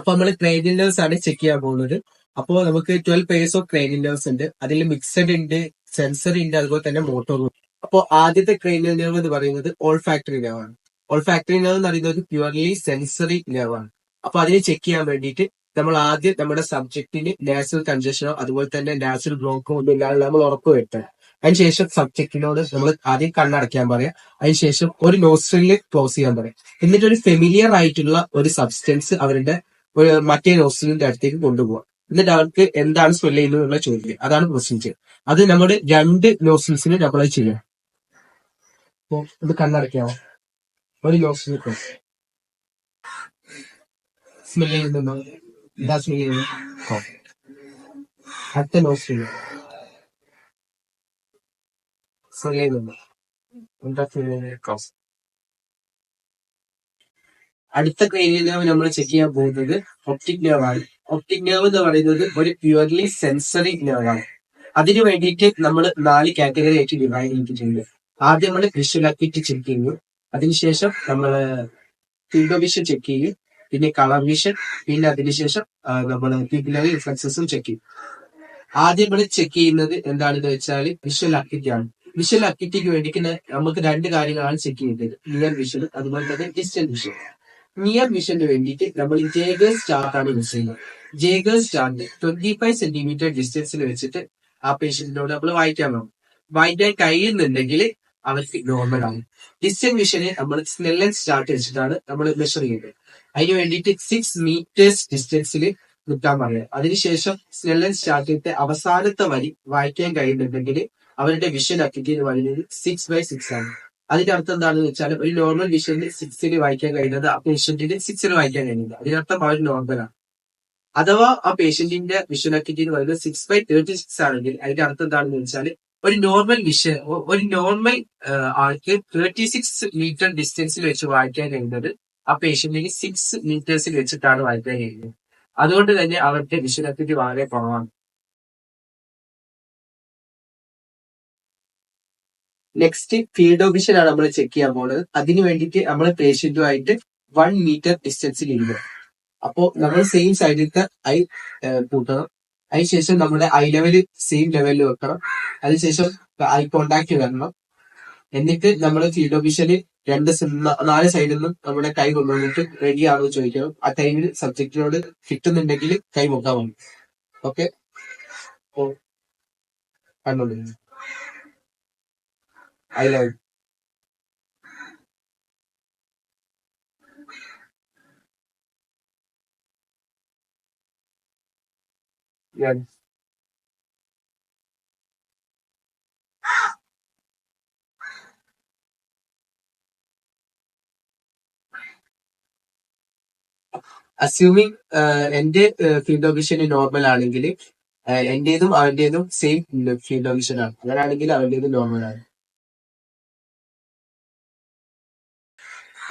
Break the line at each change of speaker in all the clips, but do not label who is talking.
അപ്പൊ നമ്മൾ cranial nerves ആണ് ചെക്ക് ചെയ്യാൻ പോകുന്നത്. അപ്പോൾ നമുക്ക് 12 പേഴ്സ് ഓഫ് ക്രൈനിയൽ നെർവ്സ് ഉണ്ട്. അതിൽ മിക്സഡ് ഉണ്ട്, സെൻസറി ഉണ്ട്, അതുപോലെ തന്നെ മോട്ടോറും ഉണ്ട്. അപ്പോൾ ആദ്യത്തെ ക്രൈനിയൽ നെർവ് എന്ന് പറയുന്നത് ഓൾഫാക്ടറി നെർവ് ആണ്. ഓൾഫാക്ടറി നെർവ് എന്ന് പറയുന്നത് പ്യുവർലി സെൻസറി നെർവ് ആണ്. അപ്പൊ അതിനെ ചെക്ക് ചെയ്യാൻ വേണ്ടിയിട്ട് നമ്മൾ ആദ്യം നമ്മുടെ സബ്ജക്റ്റിന് നാസൽ കൺജഷനോ അതുപോലെ തന്നെ നാസൽ ബ്ലോക്കോ ഒന്നും ഇല്ലാതെ നമ്മൾ ഉറപ്പ് വരുത്തണം. അതിനുശേഷം സബ്ജക്റ്റിനോട് നമ്മൾ ആദ്യം കണ്ണടയ്ക്കാൻ പറയാം. അതിനുശേഷം ഒരു നോസ്ട്രില് ക്ലോസ് ചെയ്യാൻ പറയാം. എന്നിട്ട് ഒരു ഫെമിലിയർ ആയിട്ടുള്ള ഒരു സബ്സ്റ്റൻസ് അവരുടെ മറ്റേ നോസ്ട്രിലിന്റെ അടുത്തേക്ക് കൊണ്ടുപോകാം. എന്നിട്ട് അവർക്ക് എന്താണ് സ്മെൽ ചെയ്യുന്നത് എന്നുള്ള ചോദിക്കുക. അതാണ് പ്രൊസീജിയർ. അത് നമ്മുടെ രണ്ട് നോസ്ട്രിൽസിന് നമ്മൾ ചെയ്യാം. അപ്പോ ഇത് കണ്ണടയ്ക്കാമോ? ഒരു നോസ്ട്രിൽ സ്മെൽ ചെയ്യുന്നുണ്ടോ? എന്താ സ്മെൽ ചെയ്യുന്നത്? അടുത്ത നോസ്ട്രിൽ സ്മെൽ ചെയ്യുന്നുണ്ടോ? എന്താ സ്മെൽ ചെയ്യുന്നത്? അടുത്ത ക്രേനിയൽ നെർവ് നമ്മൾ ചെക്ക് ചെയ്യാൻ പോകുന്നത് ഒപ്റ്റിക് നെർവ് ആണ്. ഒപ്റ്റിക് നെർവ് എന്ന് പറയുന്നത് ഒരു പ്യുവർലി സെൻസറി നെർവ് ആണ്. അതിനു വേണ്ടിയിട്ട് നമ്മൾ 4 കാറ്റഗറി ആയിട്ട് ഡിവൈഡ് ചെയ്തിട്ടുണ്ട്. ആദ്യം നമ്മൾ വിഷ്വൽ അക്യൂറ്റി ചെക്ക് ചെയ്യും, അതിനുശേഷം നമ്മൾ ഫീൽഡ് ഓഫ് വിഷൻ ചെക്ക് ചെയ്യും, പിന്നെ കളർ വിഷൻ, പിന്നെ അതിനുശേഷം നമ്മൾ പിഗ്മെന്ററി റിഫ്ലക്സസും ചെക്ക് ചെയ്യും. ആദ്യം നമ്മൾ ചെക്ക് ചെയ്യുന്നത് എന്താണെന്ന് വെച്ചാൽ വിഷ്വൽ അക്യൂറ്റി ആണ്. വിഷ്വൽ അക്യൂറ്റിക്ക് വേണ്ടിയിട്ട് നമുക്ക് 2 കാര്യങ്ങളാണ് ചെക്ക് ചെയ്യുന്നത്, നിയർ വിഷൻ അതുപോലെ തന്നെ ഡിസ്റ്റന്റ് വിഷൻ. നിയർ വിഷന് വേണ്ടിയിട്ട് നമ്മൾ ജേഗേഴ്സ് ചാർട്ട് ആണ് യൂസ് ചെയ്യുന്നത്. ജേഗേഴ്സ് ചാർട്ട് 25 സെന്റിമീറ്റർ ഡിസ്റ്റൻസിൽ വെച്ചിട്ട് ആ പേഷ്യന്റിനോട് നമ്മൾ വായിക്കാൻ വേണം. വായിക്കാൻ കഴിയുന്നുണ്ടെങ്കിൽ അവർക്ക് നോർമൽ ആണ്. ഡിസ്റ്റന്റ് വിഷന് നമ്മൾ സ്നെല്ലൻസ് ചാർട്ട് വെച്ചിട്ടാണ് നമ്മൾ മെഷർ ചെയ്യുന്നത്. അതിന് വേണ്ടിയിട്ട് 6 മീറ്റേഴ്സ് ഡിസ്റ്റൻസിൽ നിൽക്കാൻ പറയാം. അതിനുശേഷം സ്നെല്ലൻസ് ചാർട്ടിന്റെ അവസാനത്തെ വരി വായിക്കാൻ കഴിയുന്നുണ്ടെങ്കിൽ അവരുടെ വിഷൻ അക്യൂറ്റി എന്ന് പറയുന്നത് 6/6 ആണ്. അതിന്റെ അർത്ഥം എന്താണെന്ന് വെച്ചാൽ ഒരു നോർമൽ വിഷനിൽ 6 വായിക്കാൻ കഴിയുന്നത് ആ പേഷ്യന്റിന് 6 വായിക്കാൻ കഴിയുന്നില്ല. അതിനർത്ഥം അവർ നോർമലാണ്. അഥവാ ആ പേഷ്യന്റിന്റെ വിഷൻ അക്യൂറ്റി എന്ന് പറയുന്നത് 6/36 ആണെങ്കിൽ അതിന്റെ അർത്ഥം എന്താണെന്ന് വെച്ചാൽ ഒരു നോർമൽ ആൾക്ക് 36 മീറ്റർ ഡിസ്റ്റൻസിൽ വെച്ച് വായിക്കാൻ കഴിയുന്നത് ആ പേഷ്യന്റിന് 6 മീറ്റേഴ്സിൽ വെച്ചിട്ടാണ് വായിക്കാൻ കഴിയുന്നത്. അതുകൊണ്ട് തന്നെ അവരുടെ വിഷൻ അക്യൂറ്റി വളരെ കുറവാണ്. നെക്സ്റ്റ് ഫീൽഡ് ഓഫ് വിഷൻ ആണ് നമ്മൾ ചെക്ക് ചെയ്യാൻ പോകുന്നത്. അതിന് വേണ്ടിയിട്ട് നമ്മൾ പേഷ്യന്റുമായിട്ട് 1 മീറ്റർ ഡിസ്റ്റൻസിൽ ഇരിക്കുക. അപ്പോ നമ്മൾ സെയിം സൈഡിലത്തെ ഐ കൂട്ടണം. അതിനുശേഷം നമ്മുടെ ഐ ലെവല് സെയിം ലെവലിൽ വെക്കണം. അതിനുശേഷം ഐ കോണ്ടാക്ട് വരണം. എന്നിട്ട് നമ്മൾ ഫീൽഡ് ഓഫ് വിഷന് 4 സൈഡിൽ നിന്നും നമ്മുടെ കൈ കൊണ്ടുവന്നിട്ട് റെഡി ആണോ ചോദിക്കണം. ആ ടൈമിൽ സബ്ജക്റ്റിനോട് കിട്ടുന്നുണ്ടെങ്കിൽ കൈ പൊക്കാൻ മതി. ഓക്കെ, കണ്ടോളൂ ഐ ലെവൽ. അസ്യൂമിങ് എന്റെ ഫീൽഡ് ഓഫ് വിഷൻ നോർമൽ ആണെങ്കിൽ എന്റേതും അവന്റേതും സെയിം ഫീൽഡ് ഓഫ് വിഷൻ ആണ്. അങ്ങനെയാണെങ്കിൽ അവന്റേതും നോർമൽ ആണ്.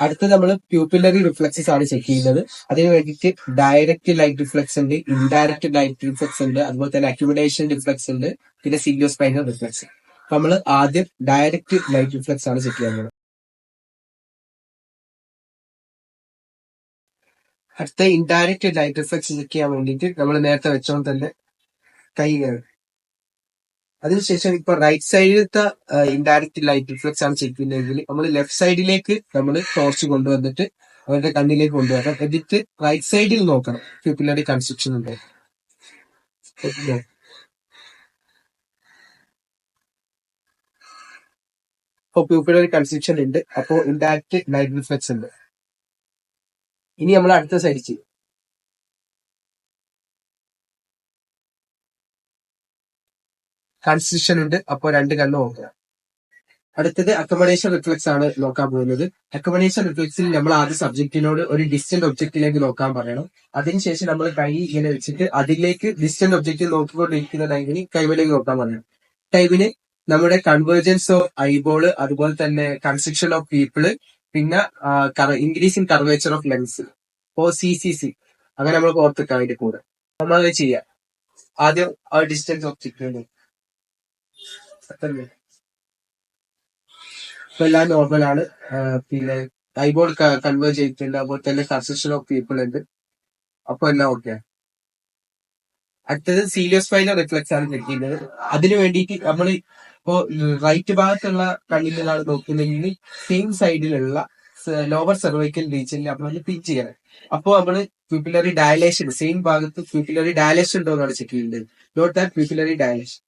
അടുത്ത നമ്മൾ പ്യൂപ്പിലറി റിഫ്ലക്സസ് ആണ് ചെക്ക് ചെയ്യുന്നത്. അതിന് വേണ്ടിയിട്ട് ഡയറക്റ്റ് ലൈറ്റ് റിഫ്ലക്സ് ഉണ്ട്, ഇൻഡയറക്റ്റ് ലൈറ്റ് റിഫ്ലക്സ് ഉണ്ട്, അതുപോലെ തന്നെ അക്യുമുലേഷൻ റിഫ്ലക്സ് ഉണ്ട്, പിന്നെ സീരിയോസ്പൈനൽ റിഫ്ലക്സ്. അപ്പൊ നമ്മൾ ആദ്യം ഡയറക്റ്റ് ലൈറ്റ് റിഫ്ലക്സ് ആണ് ചെക്ക് ചെയ്യാൻ പോകുന്നത്. അടുത്ത ഇൻഡയറക്റ്റ് ലൈറ്റ് റിഫ്ലക്സ് ചെക്ക് ചെയ്യാൻ വേണ്ടിയിട്ട് നമ്മൾ നേരത്തെ വെച്ചോണ്ട് തന്നെ കൈ കയറും. അതിനുശേഷം ഇപ്പൊ റൈറ്റ് സൈഡിലത്തെ ഇൻഡയറക്റ്റ് ലൈറ്റ് റിഫ്ലക്സ് ആണ് ചെക്ക് ചെയ്യുന്നതെങ്കിൽ നമ്മൾ ലെഫ്റ്റ് സൈഡിലേക്ക് നമ്മൾ ടോർച്ച് കൊണ്ടുവന്നിട്ട് അവരുടെ കണ്ണിലേക്ക് കൊണ്ടുവരണം. എന്നിട്ട് റൈറ്റ് സൈഡിൽ നോക്കണം പ്യൂപ്പിലറി കൺസ്ട്രക്ഷൻ ഉണ്ട്. അപ്പൊ പ്യൂപ്പിലറി കൺസ്ട്രക്ഷൻ ഉണ്ട്, അപ്പോ ഇൻഡയറക്റ്റ് ലൈറ്റ് റിഫ്ലക്സ് ഉണ്ട്. ഇനി നമ്മൾ അടുത്ത സൈഡ് ചെയ്യും. കൺസ്ട്രക്ഷൻ ഉണ്ട്, അപ്പോ 2 കണ്ണ് നോക്കുക. അടുത്തത് അക്കമഡേഷൻ റിഫ്ലക്സ് ആണ് നോക്കാൻ പോകുന്നത്. അക്കമഡേഷൻ റിഫ്ലക്സിൽ നമ്മൾ ആദ്യം സബ്ജക്റ്റിനോട് ഒരു ഡിസ്റ്റന്റ് ഒബ്ജക്റ്റിലേക്ക് നോക്കാൻ പറയണം. അതിനുശേഷം നമ്മൾ കൈ ഇങ്ങനെ വെച്ചിട്ട് അതിലേക്ക് ഡിസ്റ്റന്റ് ഒബ്ജക്റ്റ് നോക്കിക്കൊണ്ടിരിക്കുന്ന ടൈമിന് കൈവിലേക്ക് നോക്കാൻ പറയണം. ടൈമിന് നമ്മുടെ കൺവേർജൻസ് ഓഫ് ഐബോള്, അതുപോലെ തന്നെ കൺസ്ട്രക്ഷൻ ഓഫ് പീപ്പിള്, പിന്നെ increase in curvature of lens, CCC, അങ്ങനെ നമ്മൾ ഓർത്തിക്കാം. അതിന്റെ കൂടെ നമ്മൾ ചെയ്യാം. ആദ്യം ആ ഡിസ്റ്റൻസ് ഒബ്ജക്റ്റ് ഇപ്പൊ എല്ലാം നോർമൽ ആണ്. പിന്നെ ഐബോൾ കൺവേർട്ട് ചെയ്തിട്ടുണ്ട്, അതുപോലെ തന്നെ കൺസ്ട്രക്ഷൻ ഓഫ് പീപ്പിൾ ഉണ്ട്. അപ്പൊ എല്ലാം ഓക്കെ. അടുത്തത് സീലിയോസ്പൈനൽ റിഫ്ലക്സ് ആണ് ചെക്ക് ചെയ്യുന്നത്. അതിന് വേണ്ടിയിട്ട് നമ്മൾ ഇപ്പോ റൈറ്റ് ഭാഗത്തുള്ള കണ്ണിലാണ് നോക്കുന്നതെങ്കിൽ സെയിം സൈഡിലുള്ള ലോവർ സെർവൈക്കൽ റീജിയനിൽ നമ്മളൊന്ന് പിൻ ചെയ്യണം. അപ്പോൾ നമ്മള് പ്യൂപ്പിലറി ഡയലേഷൻ സെയിം ഭാഗത്ത് പ്യൂപ്പിലറി ഡയലേഷൻ ഉണ്ടോ എന്നാണ് ചെക്ക് ചെയ്യേണ്ടത്. Note that pupillary dilation.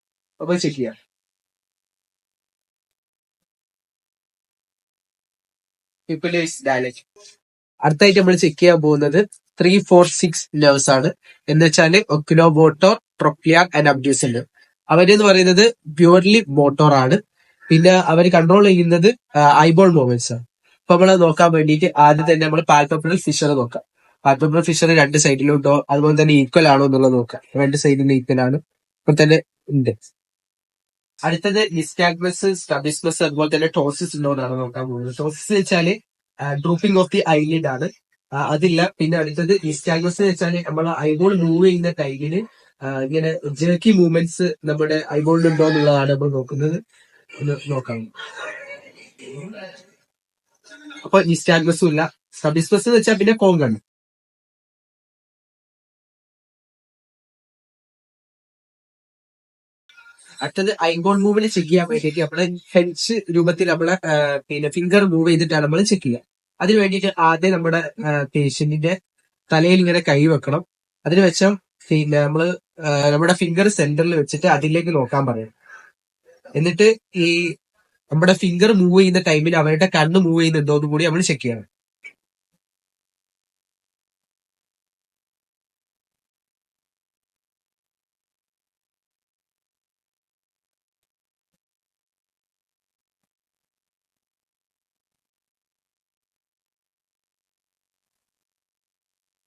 അപ്പൊ ചെക്ക് ചെയ്യാം. Pupillary dilation. അടുത്തായിട്ട് നമ്മൾ ചെക്ക് ചെയ്യാൻ പോകുന്നത് 3, 4, 6 നെർവ്സ് ആണ്. എന്ന് വെച്ചാല് ഒക്യുലോമോട്ടോർ, ട്രോക്ലിയർ ആൻഡ് അബ്ഡ്യൂസൽ നെർവ്. അവരെന്ന് പറയുന്നത് പ്യുവർലി മോട്ടോർ ആണ്. പിന്നെ അവർ കൺട്രോൾ ചെയ്യുന്നത് ഐബോൾ മൂവ്മെന്റ്സ് ആണ്. അപ്പൊ നമ്മൾ നോക്കാൻ വേണ്ടിയിട്ട് ആദ്യം തന്നെ നമ്മൾ പാൽപെബ്രൽ ഫിഷർ നോക്കാം. പാൽപെബ്രൽ ഫിഷർ രണ്ട് സൈഡിലും ഉണ്ടോ, അതുപോലെ തന്നെ ഈക്വൽ ആണോ എന്നുള്ളത് നോക്കാം. രണ്ട് സൈഡിലും ഈക്വൽ ആണ്, ഇപ്പൊ തന്നെ ഉണ്ട്. അടുത്തത് നിസ്റ്റാഗ്മസ്, സ്ട്രാബിസ്മസ്, അതുപോലെ തന്നെ ടോസിസ് ഉണ്ടോ എന്നാണ് നോക്കാൻ പോകുന്നത്. ടോസിസ് വെച്ചാല് ഡ്രൂപ്പിംഗ് ഓഫ് ദി ഐലിഡ് ആണ്. അതില്ല. പിന്നെ അടുത്തത് നിസ്റ്റാഗ്മസ് വെച്ചാല് നമ്മൾ ഐബോൾ മൂവ് ചെയ്യുന്ന ടൈമില് ഇങ്ങനെ ജേർക്കി മൂവ്മെന്റ്സ് നമ്മുടെ ഐബോളിൽ ഉണ്ടോ എന്നുള്ളതാണ് നമ്മൾ നോക്കുന്നത്. നോക്കാം. അപ്പൊ നിസ്റ്റാഗ്മസും ഇല്ല. സ്ട്രാബിസ്മസ് എന്ന് വെച്ചാൽ പിന്നെ കോങ്കൺ. അടുത്തത് ഐബോൾ മൂവിന് ചെക്ക് ചെയ്യാൻ വേണ്ടിയിട്ട് നമ്മളെ ഹെഡ്സ് രൂപത്തിൽ നമ്മളെ പിന്നെ ഫിംഗർ മൂവ് ചെയ്തിട്ടാണ് നമ്മൾ ചെക്ക് ചെയ്യുക. അതിന് വേണ്ടിയിട്ട് ആദ്യം നമ്മുടെ പേഷ്യന്റിന്റെ തലയിൽ ഇങ്ങനെ കൈ വെക്കണം. അതിന് വെച്ചാൽ പിന്നെ നമ്മള് നമ്മുടെ ഫിംഗർ സെന്ററിൽ വെച്ചിട്ട് അതിലേക്ക് നോക്കാൻ പറയണം. എന്നിട്ട് ഈ നമ്മുടെ ഫിംഗർ മൂവ് ചെയ്യുന്ന ടൈമിൽ അവരുടെ കണ്ണ് മൂവ് ചെയ്യുന്നുണ്ടോ എന്ന് കൂടി നമ്മൾ ചെക്ക് ചെയ്യണം.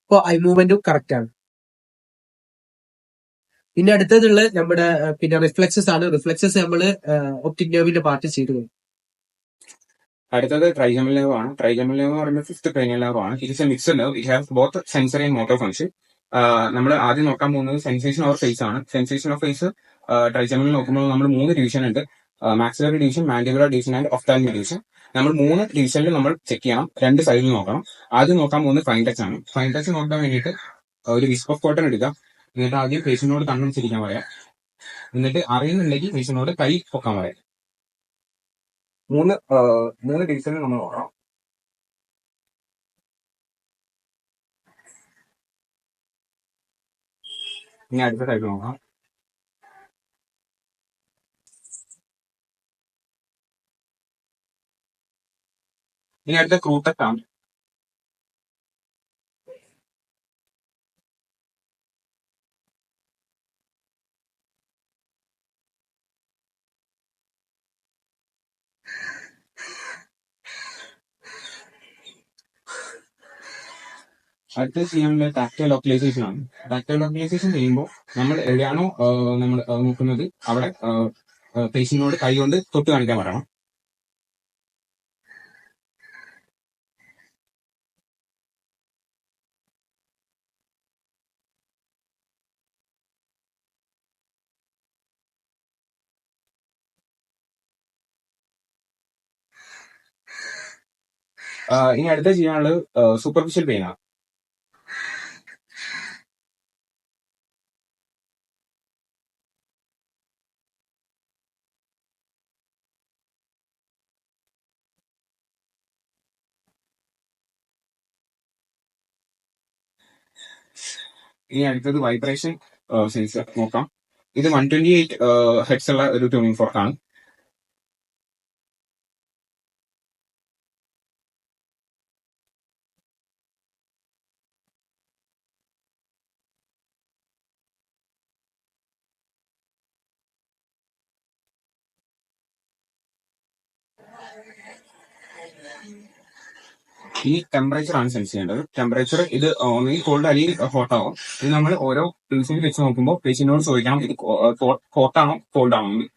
അപ്പോൾ ഐ മൂവ്മെന്റും കറക്റ്റ് ആണ്. പിന്നെ അടുത്തതുള്ള നമ്മുടെ പിന്നെ റിഫ്ലക്സസ് ആണ്. റിഫ്ലക്സസ് നമ്മൾ ഒപ്റ്റിക് നെർവിന്റെ പാർട്ട് ചെയ്തു.
അടുത്തത് ട്രൈജമൽ നെർവ് ആണ്. ട്രൈജമൽ നെർവ് എന്ന് പറയുന്നത് ഫിഫ്ത്ത് ക്രേനിയൽ നെർവ് ആണ്. It is A mixed nerve. It has both sensory and motor function. നമ്മൾ ആദ്യം നോക്കാൻ പോകുന്നത് സെൻസേഷൻ ഓഫ് ഫേസ് ആണ്. സെൻസേഷൻ ഓഫ് ഫേസ് ട്രൈജമലിൽ നോക്കുമ്പോൾ നമ്മൾ 3 ഡിവിഷൻ ഉണ്ട്. Maxillary division, mandibular division and ophthalmic division. നമ്മൾ 3 ഡിവിഷനിൽ നമ്മൾ ചെക്ക് ചെയ്യണം. 2 സൈഡിൽ നോക്കണം. ആദ്യം നോക്കാൻ പോകുന്നത് ഫൈൻ ടച്ച് ആണ്. ഫൈൻ ടച്ച് നോക്കാൻ വേണ്ടിയിട്ട് ഒരു വിസ്ക് ഓഫ് കോട്ടൺ എടുക്കുക. എന്നിട്ട് ആദ്യം പേഷ്യന്റിനോട് കണ്ണുപിടിച്ചിരിക്കാൻ പറയാം. എന്നിട്ട് അറിയുന്നുണ്ടെങ്കിൽ പേഷ്യന്റിനോട് കൈ പൊക്കാൻ പറയാം. 3 ഡിവിഷനിൽ നമ്മൾ നോക്കണം. ഇനി അടുത്ത സൈഡ് നോക്കാം. ഇനി അടുത്ത ക്രൂട്ടറ്റ് ആണ്. അടുത്ത ചെയ്യാനുള്ള ടാക്ടൈൽ ലോക്കലൈസേഷൻ ആണ്. ടാക്ടൈൽ ലോക്കലൈസേഷൻ ചെയ്യുമ്പോൾ നമ്മൾ എവിടെയാണോ നമ്മൾ നോക്കുന്നത് അവിടെ പേഷ്യന്റിനോട് കൈ കൊണ്ട് തൊട്ട് കാണിക്കാൻ പറയണം. ഇനി അടുത്ത ചെയ്യാനുള്ളത് സൂപ്പർഫിഷ്യൽ പെയിൻ ആണ്. ഇനി അടുത്തത് വൈബ്രേഷൻ സെൻസർ നോക്കാം. ഇത് 128 ഹെഡ്സ് ഉള്ള ഒരു ട്യൂണിംഗ് ഫോർക്ക് ആണ്. ഈ ടെമ്പറേച്ചർ ആണ് സെൻസ് ചെയ്യേണ്ടത്. ടെമ്പറേച്ചർ ഇത് ഒന്നുകിൽ കോൾഡ് അല്ലെങ്കിൽ ഹോട്ട് ആവും. ഇത് നമ്മൾ ഓരോ പേഷ്യന്റ് വെച്ച് നോക്കുമ്പോൾ പേഷ്യന്റിനോട് ചോദിക്കണം ഇത് ഹോട്ട് ആണോ കോൾഡ് ആണോ എന്ന്.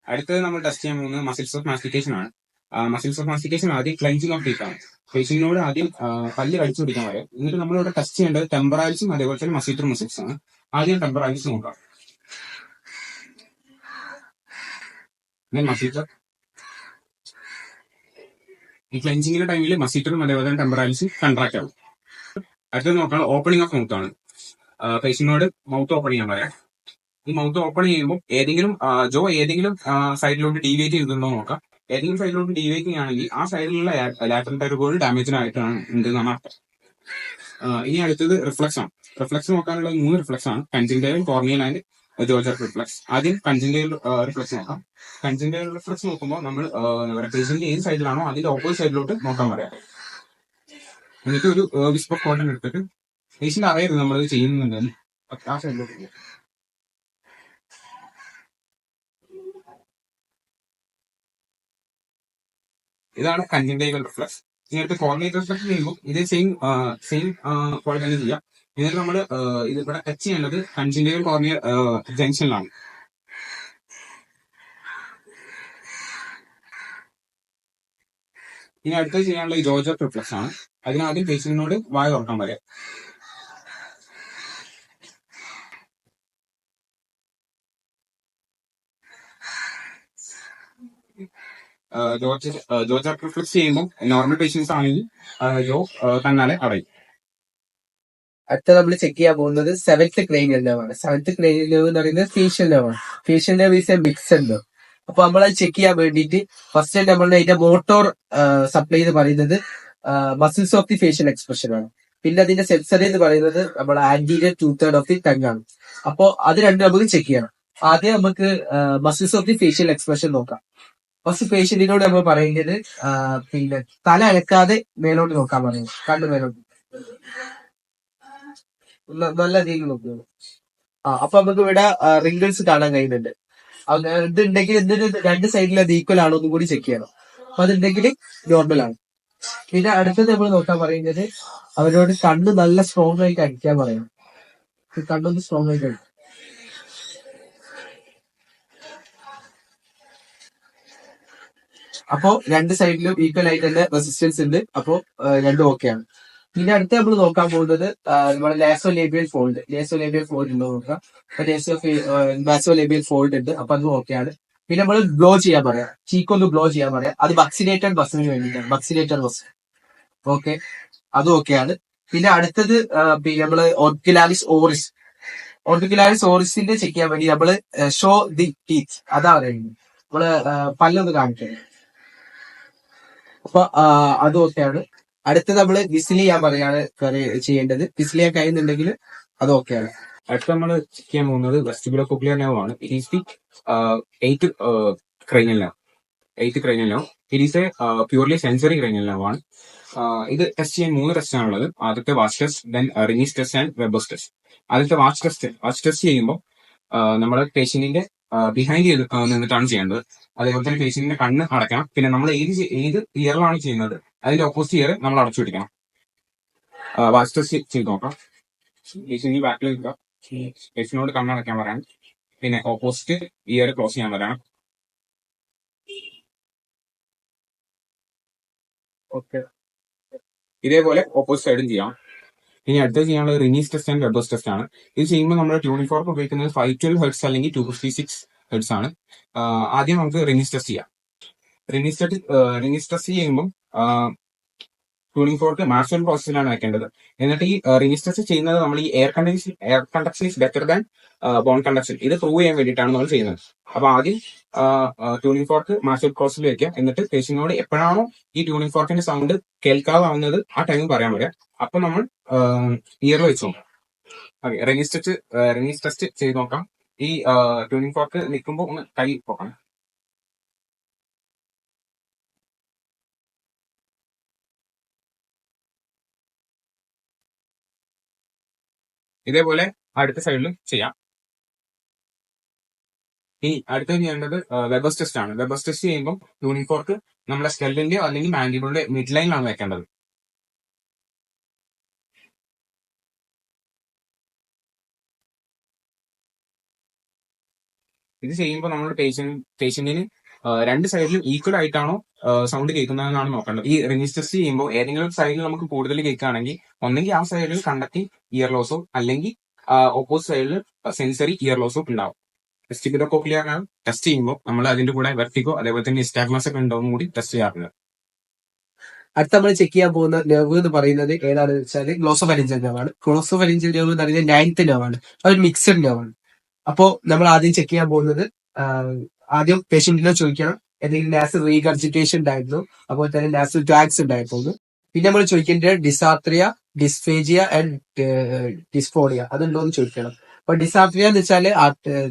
അടുത്തത് നമ്മൾ ടെസ്റ്റ് ചെയ്യാൻ പോകുന്നത് മസിൽസ് ഓഫ് മാസ്റ്റിക്കേഷൻ ആണ്. മസിൽസ് ഓഫ് മാസ്റ്റിക്കേഷൻ ആദ്യം ക്ലഞ്ചിങ് ഓഫ് ടീത്ത് ആണ്. പേഷ്യന്റിനോട് ആദ്യം പല്ല് കടിച്ചു പിടിക്കാൻ പറയാം. എന്നിട്ട് നമ്മളിവിടെ ടെസ്റ്റ് ചെയ്യേണ്ടത് ടെമ്പറാൽസും അതേപോലെ തന്നെ മസീറ്റർ മസിൽസ് ആണ്. ആദ്യം ടെമ്പറാൽസ് നോക്കാം. മസീറ്റർ ഈ ക്ലഞ്ചിങ്ങിന്റെ ടൈമിൽ മസീറ്ററും അതേപോലെ തന്നെ ടെമ്പറാൽസും കൺട്രാക്ട് ആവും. അടുത്തത് നോക്കാം ഓപ്പണിംഗ് ഓഫ് മൗത്ത് ആണ്. പേഷ്യന്റിനോട് മൗത്ത് ഓപ്പൺ ചെയ്യാൻ പറയാം. ഈ മൗത്ത് ഓപ്പൺ ചെയ്യുമ്പോൾ ഏതെങ്കിലും സൈഡിലോട്ട് ഡീവിയേറ്റ് ചെയ്തിട്ടുണ്ടോ നോക്കാം. ഏതെങ്കിലും സൈഡിലോട്ട് ഡീവിയേറ്റ് ചെയ്യുകയാണെങ്കിൽ ആ സൈഡിലുള്ള ലാറ്ററൽ ടെറിബോൾ ഡാമേജിനായിട്ടാണ് ഉണ്ടെന്നാണ് അർത്ഥം. ഇനി അടുത്തത് റിഫ്ലക്സ് ആണ്. റിഫ്ലക്സ് നോക്കാനുള്ള 3 റിഫ്ലക്സ് ആണ്: കൺജങ്ക്റ്റൈവൽ, കോർണിയൽ ആൻഡ് ജോർജർ റിഫ്ലക്സ്. ആദ്യം കൺജങ്ക്റ്റൈവൽ റിഫ്ലക്സ് നോക്കാം. കൺജങ്ക്റ്റൈവൽ റിഫ്ലക്സ് നോക്കുമ്പോൾ നമ്മൾ പേഷ്യന്റ് ഏത് സൈഡിലാണോ അതിന്റെ ഓപ്പോസിറ്റ് സൈഡിലോട്ട് നോക്കാൻ പറയാം. എന്നിട്ട് ഒരു വിസ്പർ കോട്ടൺ എടുത്തിട്ട് പേഷ്യന്റ് അറിയരുത് നമ്മൾ ചെയ്യുന്നുണ്ടെന്ന് ആ സൈഡിലോട്ട് പോകും. ഇതാണ് കൺജങ്ക്റ്റൈവൽ റിഫ്ലക്സ്. ഇതിനടുത്ത് കോർണിയൽ റിഫ്ലക്സ് ചെയ്യുമ്പോൾ ഇത് സെയിം പോലെ തന്നെ ചെയ്യാം. എന്നിട്ട് നമ്മൾ ഇത് ഇവിടെ ടച്ച് ചെയ്യേണ്ടത് കൺജങ്ക്റ്റൈവൽ കോർണിയൽ ജംഗ്ഷനിലാണ്. ഇനി അടുത്തത് ചെയ്യാനുള്ള ഈ ജോർജർ റിഫ്ലക്സ് ആണ്. അതിനാദ്യം പേഷ്യന്റിനോട് വായ തുറക്കാൻ പറയാം. ജോർജർ റിഫ്ലക്സ് ചെയ്യുമ്പോൾ നോർമൽ പേഷ്യൻസ് ആണെങ്കിൽ ജോ തന്നാലെ അടയും.
അടുത്ത നമ്മൾ ചെക്ക് ചെയ്യാൻ പോകുന്നത് 7th ക്രേനിയൽ നെർവ് ആണ്. 7th ക്രേനിയൽ നെർവ് എന്ന് പറയുന്നത് ഫേഷ്യൽ നെർവ് ആണ്. Facial nerve is A mixed nerve. അപ്പൊ നമ്മളത് ചെക്ക് ചെയ്യാൻ വേണ്ടിയിട്ട് ഫസ്റ്റ് നമ്മളുടെ അതിന്റെ മോട്ടോർ സപ്ലൈ എന്ന് പറയുന്നത് muscles of the facial expression ആണ്. പിന്നെ അതിന്റെ സെൻസറി എന്ന് പറയുന്നത് നമ്മുടെ ആന്റീരിയർ 2/3 ഓഫ് ദി ടങ് ആണ്. അപ്പോ അത് രണ്ടും നമുക്ക് ചെക്ക് ചെയ്യണം. ആദ്യം നമുക്ക് muscles of the facial expression നോക്കാം. ഫസ്റ്റ് പേഷ്യന്റിനോട് നമ്മൾ പറയുന്നത് പിന്നെ തല അനക്കാതെ മേലോട്ട് നോക്കാൻ പറയും. കണ്ണു മേലോട്ട് നല്ല രീതിയിൽ നോക്കുക. അപ്പൊ നമുക്ക് ഇവിടെ റിങ്കിൾസ് കാണാൻ കഴിയുന്നുണ്ട്. ഇതുണ്ടെങ്കിൽ ഇതിന് 2 സൈഡിൽ അത് ഈക്വൽ ആണോ എന്നും കൂടി ചെക്ക് ചെയ്യണം. അപ്പൊ അതുണ്ടെങ്കിൽ നോർമൽ ആണ്. പിന്നെ അടുത്തത് നമ്മൾ നോക്കാൻ പറയുന്നത് അവരോട് കണ്ണ് നല്ല സ്ട്രോങ് ആയിട്ട് അടിക്കാൻ പറയണം. കണ്ണൊന്ന് സ്ട്രോങ് ആയിട്ട് അടിക്കും. അപ്പോ 2 സൈഡിലും ഈക്വൽ ആയിട്ട് തന്നെ റെസിസ്റ്റൻസ് ഉണ്ട്. അപ്പോ രണ്ടും ഓക്കെയാണ്. പിന്നെ അടുത്ത് നമ്മൾ നോക്കാൻ പോകുന്നത് നമ്മുടെ ലാസോലേബിയൽ ഫോൾഡ്. ലാസോലേബിയൽ ഫോൾഡ് ഉണ്ടോ നോക്കാം. ലാസോലേബിയൽ ഫോൾഡ് ഉണ്ട്. അപ്പൊ അതും ഓക്കെയാണ്. പിന്നെ നമ്മൾ ബ്ലോ ചെയ്യാൻ പറയാം. ചീക്കൊന്ന് ബ്ലോ ചെയ്യാൻ പറയാം. അത് ബക്സിനേറ്റഡ് ബസ്സിന് വേണ്ടിയിട്ടാണ്. ബക്സിനേറ്റഡ് ബസ് ഓക്കെ, അതും ഓക്കെയാണ്. പിന്നെ അടുത്തത് പിന്നെ നമ്മള് ഓർക്കിലാരിസ് ഓറിസ്. ഓർക്കിലാരിസ് ഓറിസിന്റെ ചെക്ക് ചെയ്യാൻ വേണ്ടി നമ്മള് ഷോ ദി ടീത്ത് അതാ പറയുന്നത്. നമ്മള് പല്ലൊന്ന് കാണിക്കുന്നത്. അപ്പൊ അതും ഓക്കെയാണ്. അടുത്ത് നമ്മൾ വിസിൽ ചെയ്യാൻ പറയാണ് ചെയ്യേണ്ടത്. വിസിൽ ചെയ്യാൻ കഴിയുന്നുണ്ടെങ്കിൽ അത് ഓക്കെയാണ്.
അടുത്ത നമ്മൾ ചെക്ക് ചെയ്യാൻ പോകുന്നത് വെസ്റ്റിബുലർ കോക്ലിയർ നെർവ് ആണ്. It is the 8th cranial nerve. 8th cranial nerve. It is A purely sensory cranial nerve ആണ്. ഇത് ടെസ്റ്റ് ചെയ്യാൻ 3 ടെസ്റ്റ് ആണുള്ളത്. ആദ്യത്തെ watch test, then Rinees test and വെബേഴ്സ് test. ആദ്യത്തെ വാച്ച് ടെസ്റ്റ് ചെയ്യുമ്പോൾ നമ്മുടെ പേഷ്യന്റിന്റെ ബിഹൈൻഡ് ചെയ്ത് നിന്നിട്ടാണ് ചെയ്യേണ്ടത്. അതേപോലെ തന്നെ പേഷ്യന്റിന്റെ കണ്ണ് അടയ്ക്കണം. പിന്നെ നമ്മൾ ഏത് ഇയറിലാണ് ചെയ്യുന്നത് അതിന്റെ ഓപ്പോസിറ്റ് ഇയർ നമ്മൾ അടച്ചു പിടിക്കണം. വാച്ച് ടെസ്റ്റ് ചെയ്ത് നോക്കാം. പേഷ്യന്റ് ബാക്കിൽ നിൽക്കുക. പേഷ്യന്റിനോട് കണ്ണടയ്ക്കാൻ പറയാം. പിന്നെ ഓപ്പോസിറ്റ് ഇയർ ക്ലോസ് ചെയ്യാൻ പറയണം.
ഓക്കെ,
ഇതേപോലെ ഓപ്പോസിറ്റ് സൈഡും ചെയ്യാം. ഇനി അടുത്തത് ചെയ്യാനുള്ളത് റിനീസ് ടെസ്റ്റ് ആൻഡ് വെബേഴ്സ് ടെസ്റ്റ് ആണ്. ഇത് ചെയ്യുമ്പോൾ നമ്മൾ ട്യൂണിംഗ് ഫോർക്ക് ഉപയോഗിക്കുന്നത് 512 ഹെർട്സ് അല്ലെങ്കിൽ 256 ഹെർട്സ് ആണ്. ആദ്യം നമുക്ക് റിനീസ് ടെസ്റ്റ് ചെയ്യാം. റിനീസ് ടെസ്റ്റ് ചെയ്യുമ്പോൾ ട്യൂണിംഗ് ഫോർക്ക് മാക്സിമം പ്രോസസ്സിലാണ് വെക്കേണ്ടത്. എന്നിട്ട് ഈ റിനീസ് ടെസ്റ്റ് ചെയ്യുന്നത് നമ്മൾ ഈ air conduction is better than bond conduction ഇത് പ്രൂവ് ചെയ്യാൻ വേണ്ടിയിട്ടാണ് നമ്മൾ ചെയ്യുന്നത്. അപ്പൊ ആദ്യം ട്യൂണിംഗ് ഫോർക്ക് മാക്സിമം പ്രോസസ്സിൽ വെക്കുക. എന്നിട്ട് പേഷ്യന്റിനോട് എപ്പോഴാണോ ഈ ട്യൂണിംഗ് ഫോർക്കിന്റെ സൗണ്ട് കേൾക്കാവുന്നത് ആ ടൈം പറയാൻ പറയാം. അപ്പൊ നമ്മൾ ഇയറിൽ വെച്ച് നോക്കാം. ഓക്കെ, റിനീസ് ടെസ്റ്റ് ചെയ്ത് നോക്കാം. ഈ ട്യൂണിംഗ് ഫോർക്ക് നിൽക്കുമ്പോൾ ഒന്ന് കൈ പോക്കണം. ഇതേപോലെ അടുത്ത സൈഡിലും ചെയ്യാം. ഇനി അടുത്തത് ചെയ്യേണ്ടത് വെബേഴ്സ് ടെസ്റ്റ് ആണ്. വെബേഴ്സ് ടെസ്റ്റ് ചെയ്യുമ്പോൾ ട്യൂണിംഗ് ഫോർക്ക് നമ്മുടെ സ്കെല്ലിന്റെയോ അല്ലെങ്കിൽ മാൻഡിബിളിന്റെ മിഡ് ലൈനിലാണ് വെക്കേണ്ടത്. ഇത് ചെയ്യുമ്പോൾ നമ്മുടെ പേഷ്യന്റിന് രണ്ട് സൈഡിലും ഈക്വൽ ആയിട്ടാണോ സൗണ്ട് കേൾക്കുന്നതെന്നാണ് നോക്കേണ്ടത്. ഈ റിംഗ് ടെസ്റ്റ് ചെയ്യുമ്പോൾ ഏതെങ്കിലും സൈഡിൽ നമുക്ക് കൂടുതൽ കേൾക്കുകയാണെങ്കിൽ ഒന്നെങ്കിൽ ആ സൈഡിൽ കണ്ടക്റ്റിംഗ് ഇയർ ലോസോ അല്ലെങ്കിൽ ഓപ്പോസിറ്റ് സൈഡിൽ സെൻസറി ഇയർ ലോസോ ഉണ്ടാവും. വെസ്റ്റിബുലർ കോക്ലിയർ ടെസ്റ്റ് ചെയ്യുമ്പോൾ നമ്മൾ അതിന്റെ കൂടെ വെർട്ടിഗോ അതേപോലെ തന്നെ നിസ്റ്റാഗ്മസ് ഒക്കെ ഉണ്ടോ കൂടി ടെസ്റ്റ് ചെയ്യാറുണ്ട്.
അടുത്ത നമ്മൾ ചെക്ക് ചെയ്യാൻ പോകുന്ന നെർവ് എന്ന് പറയുന്നത് ഏതാണെന്ന് വെച്ചാൽ ഗ്ലോസോഫരിഞ്ചൽ നെർവ് ആണ്. ഗ്ലോസോഫരിഞ്ചൽ നെർവ് എന്ന് പറയുന്നത് 9th നെർവ് ആണ്. അതൊരു മിക്സഡ് നെർവ് ആണ്. അപ്പോ നമ്മൾ ആദ്യം ചെക്ക് ചെയ്യാൻ പോകുന്നത് ആദ്യം പേഷ്യന്റിനെ ചോദിക്കണം എന്തെങ്കിലും നാസൽ റീഗർജിറ്റേഷൻ ഉണ്ടായിരുന്നു, അതുപോലെ തന്നെ നാസൽ ട്വാക്സ് ഉണ്ടായിരുന്നു. പിന്നെ നമ്മൾ ചോദിക്കേണ്ടത് ഡിസാർത്രിയ, ഡിസ്ഫേജിയ ആൻഡ് ഡിസ്ഫോണിയ അതുണ്ടോ എന്ന് ചോദിക്കണം. അപ്പൊ ഡിസാർത്രിയ എന്ന് വെച്ചാൽ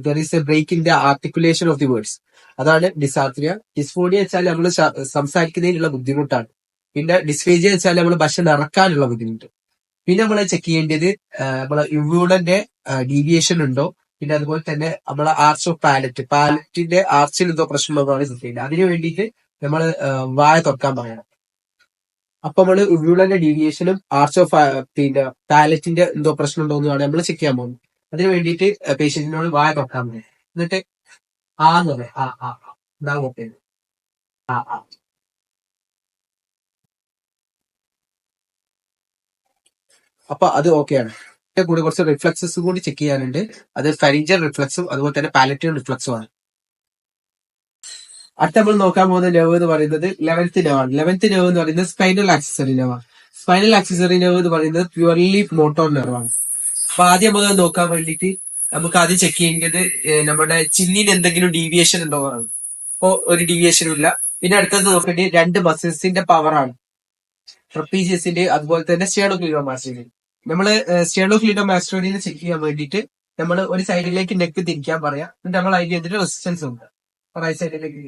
there is a break in the articulation of the words, അതാണ് ഡിസാർത്രിയ. ഡിസ്ഫോണിയ വെച്ചാൽ നമ്മൾ സംസാരിക്കുന്നതിനുള്ള ബുദ്ധിമുട്ടാണ്. പിന്നെ ഡിസ്ഫേജിയ വെച്ചാൽ നമ്മൾ ഭക്ഷണം ഇറക്കാനുള്ള ബുദ്ധിമുട്ട്. പിന്നെ നമ്മൾ ചെക്ക് ചെയ്യേണ്ടത് നമ്മളെ യുവൂളന്റെ ഡീവിയേഷൻ ഉണ്ടോ, പിന്നെ അതുപോലെ തന്നെ നമ്മളെ ആർച്ച് ഓഫ് പാലറ്റിന്റെ ആർച്ചിൽ എന്തോ പ്രശ്നമുള്ളതാണ് ചെക്ക് ചെയ്യേണ്ടത്. അതിന് വേണ്ടിയിട്ട് നമ്മൾ വായ തുറക്കാൻ പറയണം. അപ്പൊ നമ്മള് യുവൂളന്റെ ഡീവിയേഷനും ആർച്ച് ഓഫ് പിന്നെ പാലറ്റിന്റെ എന്തോ പ്രശ്നം ഉണ്ടോ എന്നാണ് നമ്മൾ ചെക്ക് ചെയ്യാൻ പോകുന്നത്. അതിന് വേണ്ടിയിട്ട് പേഷ്യന്റിനോട് വായ തുറക്കാൻ പറയും. എന്നിട്ട് ആന്ന് പറയാം, എന്താ നോക്കിയത്, ആ. അപ്പൊ അത് ഓക്കെയാണ്. കൂടെ കുറച്ച് റിഫ്ലക്സസ് കൂടി ചെക്ക് ചെയ്യാനുണ്ട്. അത് ഫരിഞ്ചൽ റിഫ്ലക്സും അതുപോലെ തന്നെ പാലറ്റൽ റിഫ്ലക്സും ആണ്. അടുത്ത നമ്മൾ നോക്കാൻ പോകുന്ന നെർവ് എന്ന് പറയുന്നത് 11th നെർവ് ആണ്. 11th നെർവ് എന്ന് പറയുന്നത് സ്പൈനൽ ആക്സസറി നെർവ് ആണ്. സ്പൈനൽ ആക്സസറി നെർവ് എന്ന് പറയുന്നത് പ്യുവർലി മോട്ടോർ നെർവ് ആണ്. അപ്പൊ ആദ്യം നമുക്ക് നോക്കാൻ വേണ്ടിയിട്ട് നമുക്ക് ആദ്യം ചെക്ക് ചെയ്യേണ്ടത് നമ്മുടെ ചില്ലിന് എന്തെങ്കിലും ഡീവിയേഷൻ ഉണ്ടോ എന്നാണ്. അപ്പോ ഒരു ഡീവിയേഷനും ഇല്ല. പിന്നെ അടുത്തത് നോക്കേണ്ടത് രണ്ട് മസിൽസിന്റെ പവറാണ്, ട്രപ്പീസിയസിന്റെ അതുപോലെ തന്നെ സ്റ്റേണോക്ലിഡോമാസ്റ്റോയിഡിന്റെ. നമ്മള് സ്റ്റേണോക്ലിഡോമാസ്റ്റോയിഡിനെ ചെക്ക് ചെയ്യാൻ വേണ്ടിയിട്ട് നമ്മൾ ഒരു സൈഡിലേക്ക് നെക്ക് തിരിക്കാൻ പറയാം. എന്നിട്ട് നമ്മൾ അതിന് എതിരെ റെസിസ്റ്റൻസ് ഉണ്ട് റൈറ്റ് സൈഡിലേക്ക്.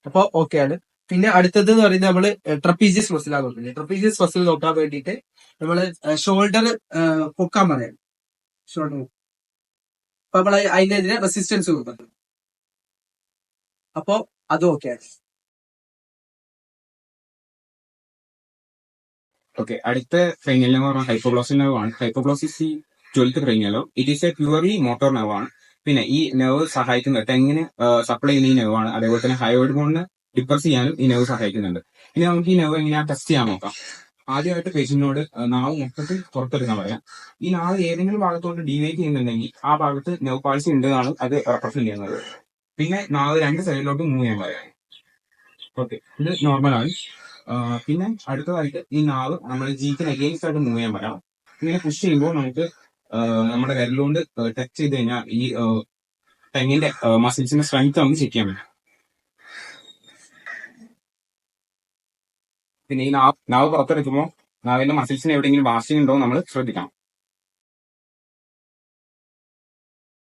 അപ്പൊ ഓക്കെയാണ്. പിന്നെ അടുത്തത് എന്ന് പറയുന്നത് നമ്മള് ട്രപ്പീസിയസ് മസിലാണ് നോക്കുന്നത്. ട്രപ്പീസിയസ് മസിൽ നോക്കാൻ വേണ്ടിയിട്ട് നമ്മള് ഷോൾഡർ പൊക്കാൻ പറയാം. ഷോൾഡർ അപ്പൊ നമ്മൾ അതിനെതിരെ റെസിസ്റ്റൻസ് കൊടുക്കണം. അപ്പോ അതും ഓക്കെയാണ്.
ഓക്കെ, അടുത്ത ക്രൈനിയൽ നെർവ് പറഞ്ഞാൽ ഹൈപ്പോഗ്ലോസിൽ നെർവ് ആണ്. ഹൈപ്പോഗ്ലോസിസ് ഈ 12th cranial nerve. It is A purely motor nerve ആണ്. പിന്നെ ഈ നെർവ് സഹായിക്കുന്നത് ടെങ്ങിന് സപ്ലൈ ചെയ്യുന്ന ഈ നെർവ് ആണ്. അതേപോലെ തന്നെ ഹയോയിഡ് ബോണിനെ ഡിപ്രസ് ചെയ്യാനും ഈ നെർവ് സഹായിക്കുന്നുണ്ട്. ഇനി നമുക്ക് ഈ നെർവ് എങ്ങനെയാ ടെസ്റ്റ് ചെയ്യാൻ നോക്കാം. ആദ്യമായിട്ട് പേഷ്യന്റിനോട് നാവ് മൊത്തത്തിൽ പുറത്തെടുക്കാൻ പറയാം. ഈ നാവ് ഏതെങ്കിലും ഭാഗത്തോട്ട് ഡീവേറ്റ് ചെയ്യുന്നുണ്ടെങ്കിൽ ആ ഭാഗത്ത് നെർവ് പാൾസി ഉണ്ടെന്നാണ് അത് റെപ്രസെന്റ് ചെയ്യുന്നത്. പിന്നെ നാവ് രണ്ട് സൈഡിലോട്ട് മൂവ് ചെയ്യാൻ പറയാം. ഓക്കെ, ഇത് നോർമലാണ്. പിന്നെ അടുത്തതായിട്ട് ഈ നാവ് നമ്മൾ ജീക്കിന് അഗെയിൻസ്റ്റ് ആയിട്ട് മൂവ് ചെയ്യാൻ പറയാം. ഇങ്ങനെ പുഷ് ചെയ്യുമ്പോൾ നമുക്ക് നമ്മുടെ വിരലുകൊണ്ട് ടച്ച് ചെയ്ത് കഴിഞ്ഞാൽ ഈ ടെങ്ങിന്റെ മസിൽസിന്റെ സ്ട്രെങ്ത് നമുക്ക് ചെക്ക് ചെയ്യാൻ പറ്റും. പിന്നെ ഈ നാവ് പുറത്തെടുക്കുമ്പോൾ നാവിന്റെ മസിൽസിന് എവിടെയെങ്കിലും വാഷിംഗ് ഉണ്ടോ നമ്മൾ ശ്രദ്ധിക്കണം.